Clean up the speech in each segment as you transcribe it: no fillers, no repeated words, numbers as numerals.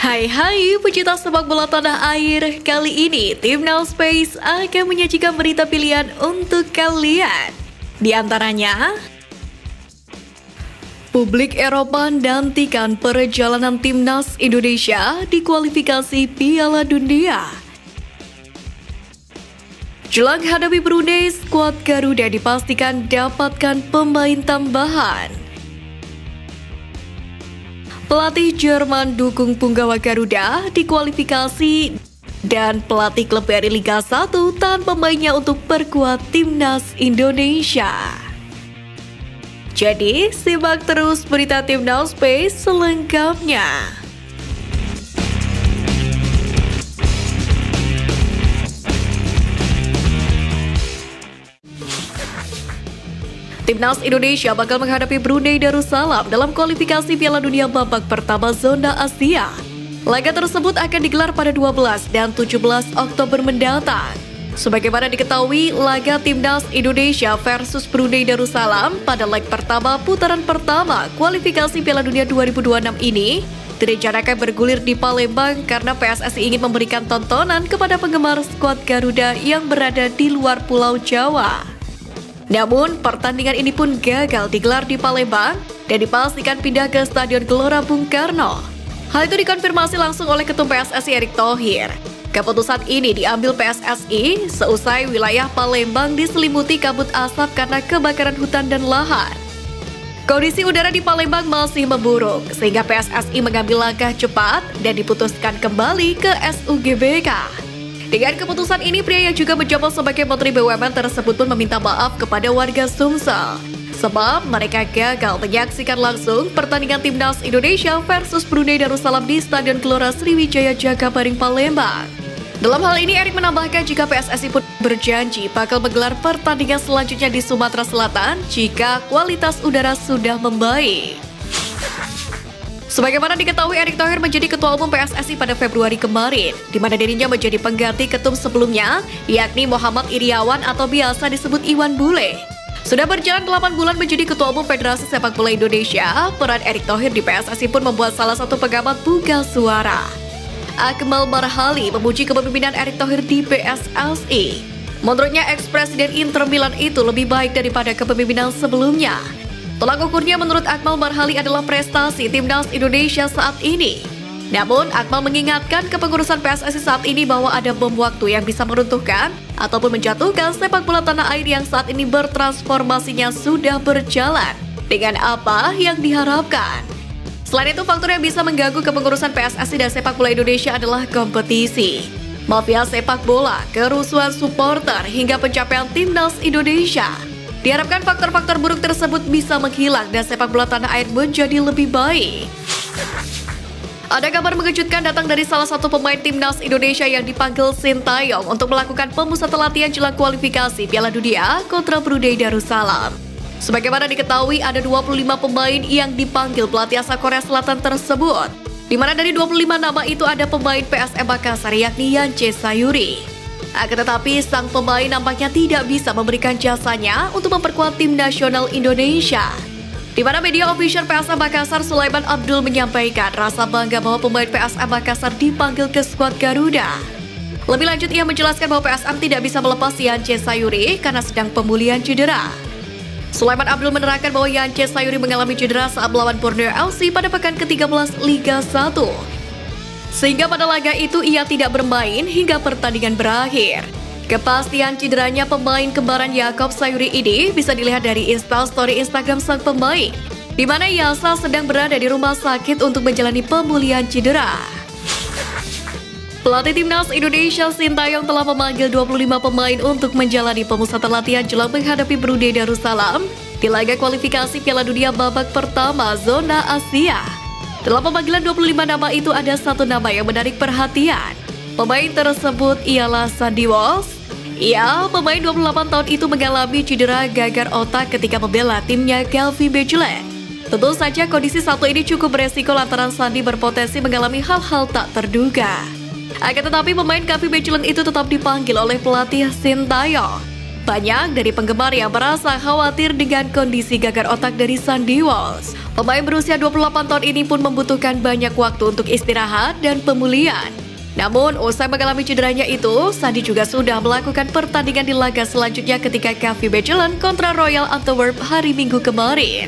Hai pecinta sepak bola tanah air. Kali ini Timnas Space akan menyajikan berita pilihan untuk kalian. Di antaranya, publik Eropa nantikan perjalanan Timnas Indonesia di kualifikasi Piala Dunia. Jelang hadapi Brunei, skuad Garuda dipastikan dapatkan pemain tambahan. Pelatih Jerman dukung punggawa Garuda di kualifikasi, dan pelatih klub BRI Liga 1 tahan pemainnya untuk perkuat Timnas Indonesia. Jadi, simak terus berita Timnas Space selengkapnya. Timnas Indonesia bakal menghadapi Brunei Darussalam dalam kualifikasi Piala Dunia babak pertama zona Asia. Laga tersebut akan digelar pada 12 dan 17 Oktober mendatang. Sebagaimana diketahui, laga Timnas Indonesia versus Brunei Darussalam pada leg pertama putaran pertama kualifikasi Piala Dunia 2026 ini direncanakan bergulir di Palembang karena PSSI ingin memberikan tontonan kepada penggemar skuad Garuda yang berada di luar Pulau Jawa. Namun, pertandingan ini pun gagal digelar di Palembang dan dipastikan pindah ke Stadion Gelora Bung Karno. Hal itu dikonfirmasi langsung oleh Ketum PSSI Erick Thohir. Keputusan ini diambil PSSI seusai wilayah Palembang diselimuti kabut asap karena kebakaran hutan dan lahan. Kondisi udara di Palembang masih memburuk, sehingga PSSI mengambil langkah cepat dan diputuskan kembali ke SUGBK. Dengan keputusan ini, pria yang juga menjabat sebagai Menteri BUMN tersebut pun meminta maaf kepada warga Sumsel, sebab mereka gagal menyaksikan langsung pertandingan Timnas Indonesia versus Brunei Darussalam di Stadion Gelora Sriwijaya Jakabaring Palembang. Dalam hal ini, Erick menambahkan jika PSSI pun berjanji bakal menggelar pertandingan selanjutnya di Sumatera Selatan jika kualitas udara sudah membaik. Sebagaimana diketahui, Erick Thohir menjadi Ketua Umum PSSI pada Februari kemarin, di mana dirinya menjadi pengganti ketum sebelumnya, yakni Muhammad Iriawan atau biasa disebut Iwan Bule. Sudah berjalan 8 bulan menjadi Ketua Umum Federasi Sepak Bola Indonesia, peran Erick Thohir di PSSI pun membuat salah satu pengamat buka suara. Akmal Marhali memuji kepemimpinan Erick Thohir di PSSI. Menurutnya, eks-presiden Inter Milan itu lebih baik daripada kepemimpinan sebelumnya. Tolak ukurnya menurut Akmal Marhali adalah prestasi Timnas Indonesia saat ini. Namun, Akmal mengingatkan kepengurusan PSSI saat ini bahwa ada bom waktu yang bisa meruntuhkan ataupun menjatuhkan sepak bola tanah air yang saat ini bertransformasinya sudah berjalan dengan apa yang diharapkan. Selain itu, faktor yang bisa mengganggu kepengurusan PSSI dan sepak bola Indonesia adalah kompetisi, mafia sepak bola, kerusuhan supporter, hingga pencapaian Timnas Indonesia. Diharapkan faktor-faktor buruk tersebut bisa menghilang dan sepak bola tanah air menjadi lebih baik. Ada kabar mengejutkan datang dari salah satu pemain Timnas Indonesia yang dipanggil Sintayong untuk melakukan pemusatan latihan jelang kualifikasi Piala Dunia kontra Brunei Darussalam. Sebagaimana diketahui, ada 25 pemain yang dipanggil pelatih asal Korea Selatan tersebut, di mana dari 25 nama itu ada pemain PSM Makassar yakni Yance Sayuri. Akan tetapi, sang pemain nampaknya tidak bisa memberikan jasanya untuk memperkuat tim nasional Indonesia. Di mana media official PSM Makassar Sulaiman Abdul menyampaikan rasa bangga bahwa pemain PSM Makassar dipanggil ke skuad Garuda. Lebih lanjut, ia menjelaskan bahwa PSM tidak bisa melepas Yance Sayuri karena sedang pemulihan cedera. Sulaiman Abdul menerangkan bahwa Yance Sayuri mengalami cedera saat melawan Borneo FC pada pekan ke-13 Liga 1. Sehingga pada laga itu ia tidak bermain hingga pertandingan berakhir. Kepastian cederanya pemain kembaran Yakob Sayuri ini bisa dilihat dari Instastory Instagram sang pemain, di mana Yasa sedang berada di rumah sakit untuk menjalani pemulihan cedera. Pelatih Timnas Indonesia Sintayong telah memanggil 25 pemain untuk menjalani pemusatan latihan jelang menghadapi Brunei Darussalam di laga kualifikasi Piala Dunia babak pertama zona Asia. Dalam pemanggilan 25 nama itu ada satu nama yang menarik perhatian. Pemain tersebut ialah Sandy Walsh. Ia, pemain 28 tahun itu mengalami cedera gagar otak ketika membela timnya Calvi Bejolet. Tentu saja kondisi satu ini cukup beresiko lantaran Sandy berpotensi mengalami hal-hal tak terduga. Akan tetapi pemain Calvi Bejolet itu tetap dipanggil oleh pelatih Sintayong. Banyak dari penggemar yang merasa khawatir dengan kondisi gagar otak dari Sandy Walsh. Pemain berusia 28 tahun ini pun membutuhkan banyak waktu untuk istirahat dan pemulihan. Namun, usai mengalami cederanya itu, Sandy juga sudah melakukan pertandingan di laga selanjutnya ketika KV Mechelen kontra Royal Antwerp hari Minggu kemarin.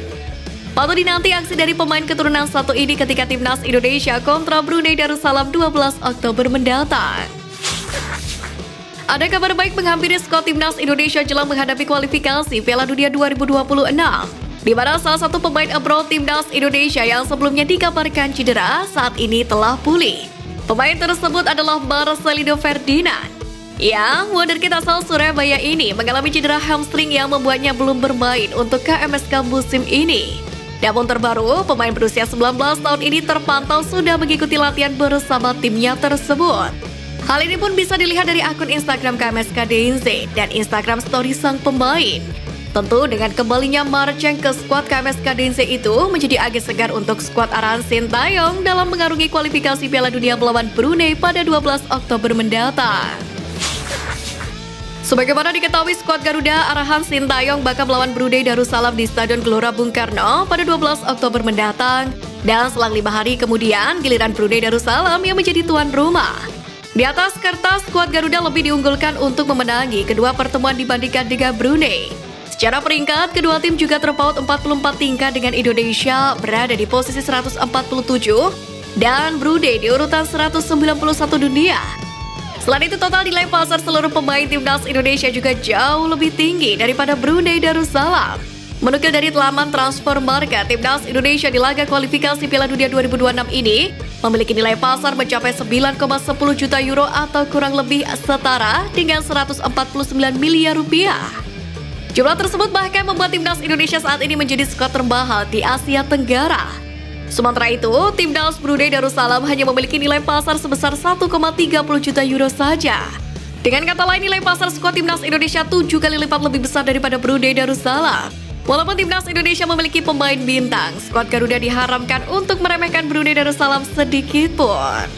Patut dinanti aksi dari pemain keturunan satu ini ketika Timnas Indonesia kontra Brunei Darussalam 12 Oktober mendatang. Ada kabar baik menghampiri skuad Timnas Indonesia jelang menghadapi kualifikasi Piala Dunia 2026, di mana salah satu pemain abroad Timnas Indonesia yang sebelumnya dikabarkan cedera saat ini telah pulih. Pemain tersebut adalah Marcelino Ferdinand. Ya, wonder kid asal Surabaya ini mengalami cedera hamstring yang membuatnya belum bermain untuk KMSK musim ini. Namun terbaru, pemain berusia 19 tahun ini terpantau sudah mengikuti latihan bersama timnya tersebut. Hal ini pun bisa dilihat dari akun Instagram KMSK DNZ dan Instagram story sang pemain. Tentu dengan kembalinya Marceng ke skuad KMSK DNZ itu menjadi angin segar untuk skuad arahan Sintayong dalam mengarungi kualifikasi Piala Dunia melawan Brunei pada 12 Oktober mendatang. Sebagaimana diketahui, skuad Garuda arahan Sintayong bakal melawan Brunei Darussalam di Stadion Gelora Bung Karno pada 12 Oktober mendatang. Dan selang 5 hari kemudian, giliran Brunei Darussalam yang menjadi tuan rumah. Di atas kertas, skuad Garuda lebih diunggulkan untuk memenangi kedua pertemuan dibandingkan dengan Brunei. Secara peringkat, kedua tim juga terpaut 44 tingkat dengan Indonesia berada di posisi 147 dan Brunei di urutan 191 dunia. Selain itu, total nilai pasar seluruh pemain Timnas Indonesia juga jauh lebih tinggi daripada Brunei Darussalam. Menukil dari laman transfer market, Timnas Indonesia di laga kualifikasi Piala Dunia 2026 ini memiliki nilai pasar mencapai 9,10 juta euro atau kurang lebih setara dengan 149 miliar rupiah. Jumlah tersebut bahkan membuat Timnas Indonesia saat ini menjadi skuad termahal di Asia Tenggara. Sementara itu, Timnas Brunei Darussalam hanya memiliki nilai pasar sebesar 1,30 juta euro saja. Dengan kata lain, nilai pasar skuad Timnas Indonesia 7 kali lipat lebih besar daripada Brunei Darussalam. Walaupun Timnas Indonesia memiliki pemain bintang, skuad Garuda diharamkan untuk meremehkan Brunei Darussalam sedikit pun.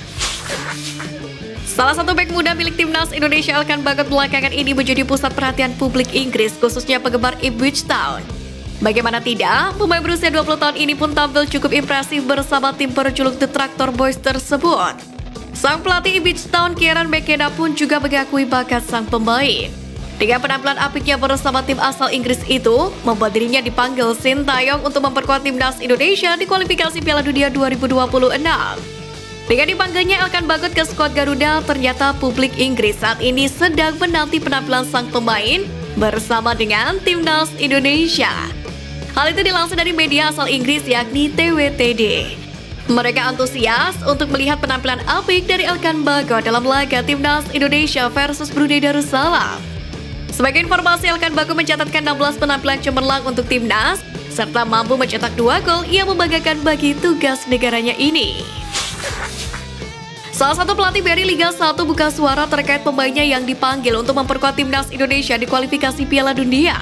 Salah satu bek muda milik Timnas Indonesia Elkan Bagot belakangan ini menjadi pusat perhatian publik Inggris, khususnya penggemar Ipswich Town. Bagaimana tidak, pemain berusia 20 tahun ini pun tampil cukup impresif bersama tim berjuluk The Tractor Boys tersebut. Sang pelatih Ipswich Town, Kieran McKenna pun juga mengakui bakat sang pemain. Dengan penampilan apiknya bersama tim asal Inggris itu, membuat dirinya dipanggil Sintayong untuk memperkuat Timnas Indonesia di kualifikasi Piala Dunia 2026. Dengan dipanggilnya Elkan Bagot ke skuad Garuda, ternyata publik Inggris saat ini sedang menanti penampilan sang pemain bersama dengan Timnas Indonesia. Hal itu dilansir dari media asal Inggris yakni TWTD. Mereka antusias untuk melihat penampilan apik dari Elkan Bagot dalam laga Timnas Indonesia versus Brunei Darussalam. Sebagai informasi, Elkan Bagot mencatatkan 16 penampilan cemerlang untuk Timnas, serta mampu mencetak 2 gol yang membanggakan bagi tugas negaranya ini. Salah satu pelatih BRI Liga 1 buka suara terkait pemainnya yang dipanggil untuk memperkuat Timnas Indonesia di kualifikasi Piala Dunia.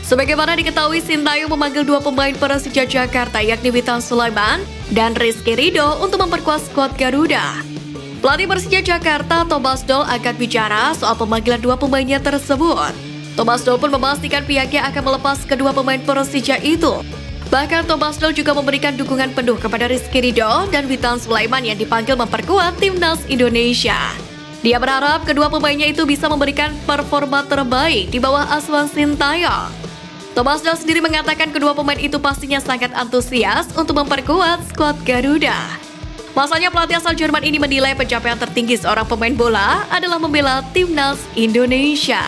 Sebagaimana diketahui, Sintayong memanggil 2 pemain Persija Jakarta yakni Witan Sulaiman dan Rizky Ridho untuk memperkuat skuad Garuda. Pelatih Persija Jakarta, Thomas Doll, akan bicara soal pemanggilan 2 pemainnya tersebut. Thomas Doll pun memastikan pihaknya akan melepas kedua pemain Persija itu. Bahkan Thomas Doll juga memberikan dukungan penuh kepada Rizky Ridho dan Witan Sulaiman yang dipanggil memperkuat Timnas Indonesia. Dia berharap kedua pemainnya itu bisa memberikan performa terbaik di bawah asuhan Sintayong. Thomas Doll sendiri mengatakan kedua pemain itu pastinya sangat antusias untuk memperkuat skuad Garuda. Pasalnya pelatih asal Jerman ini menilai pencapaian tertinggi seorang pemain bola adalah membela Timnas Indonesia.